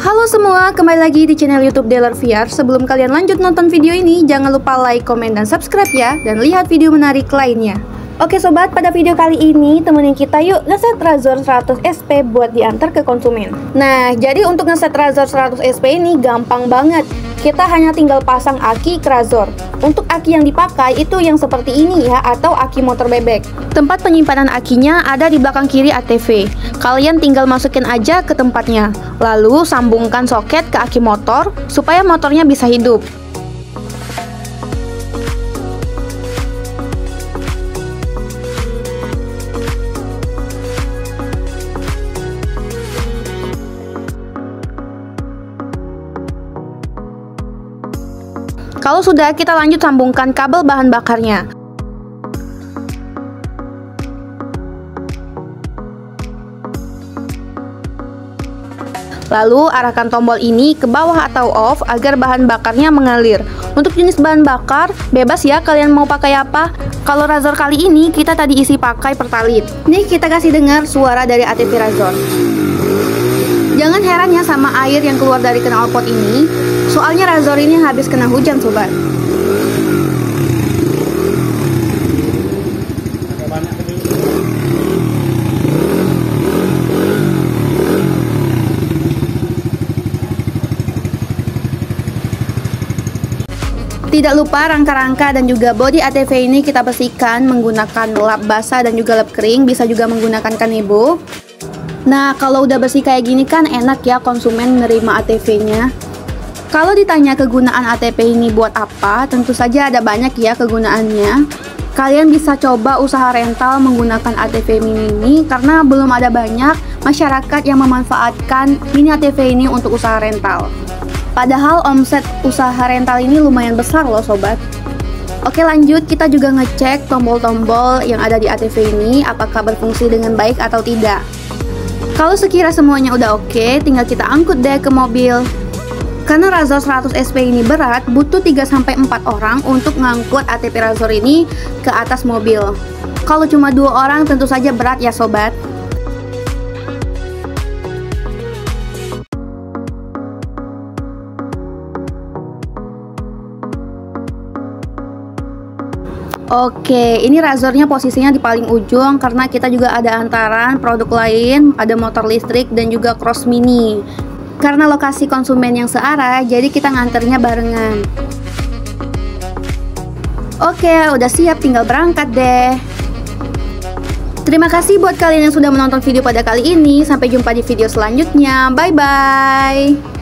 Halo semua, kembali lagi di channel YouTube Dealer VR. Sebelum kalian lanjut nonton video ini, jangan lupa like, komen, dan subscribe ya. Dan lihat video menarik lainnya. Oke sobat, pada video kali ini temenin kita yuk ngeset Razor 100 SP buat diantar ke konsumen. Nah, jadi untuk ngeset Razor 100 SP ini gampang banget. Kita hanya tinggal pasang aki ke Razor. Untuk aki yang dipakai itu yang seperti ini ya, atau aki motor bebek. Tempat penyimpanan akinya ada di belakang kiri ATV. Kalian tinggal masukin aja ke tempatnya. Lalu sambungkan soket ke aki motor supaya motornya bisa hidup. Kalau sudah, kita lanjut sambungkan kabel bahan bakarnya. Lalu arahkan tombol ini ke bawah atau off agar bahan bakarnya mengalir. Untuk jenis bahan bakar, bebas ya kalian mau pakai apa. Kalau Razor kali ini kita tadi isi pakai Pertalite. Nih kita kasih dengar suara dari ATV Razor. Jangan heran ya sama air yang keluar dari knalpot ini. Soalnya Razor ini habis kena hujan sobat. Tidak lupa rangka-rangka dan juga bodi ATV ini kita bersihkan menggunakan lap basah dan juga lap kering, bisa juga menggunakan kanebo. Nah, kalau udah bersih kayak gini kan enak ya konsumen menerima ATV-nya. Kalau ditanya kegunaan ATV ini buat apa, tentu saja ada banyak ya kegunaannya. Kalian bisa coba usaha rental menggunakan ATV mini ini karena belum ada banyak masyarakat yang memanfaatkan mini ATV ini untuk usaha rental. Padahal omset usaha rental ini lumayan besar loh sobat. Oke lanjut, kita juga ngecek tombol-tombol yang ada di ATV ini apakah berfungsi dengan baik atau tidak. Kalau sekira semuanya udah oke, tinggal kita angkut deh ke mobil. Karena Razor 100 SP ini berat, butuh 3-4 orang untuk ngangkut ATV Razor ini ke atas mobil. Kalau cuma 2 orang tentu saja berat ya sobat. Oke, ini Razornya posisinya di paling ujung karena kita juga ada antaran produk lain, ada motor listrik dan juga cross mini. Karena lokasi konsumen yang searah, jadi kita nganternya barengan. Oke, udah siap, tinggal berangkat deh. Terima kasih buat kalian yang sudah menonton video pada kali ini. Sampai jumpa di video selanjutnya. Bye-bye.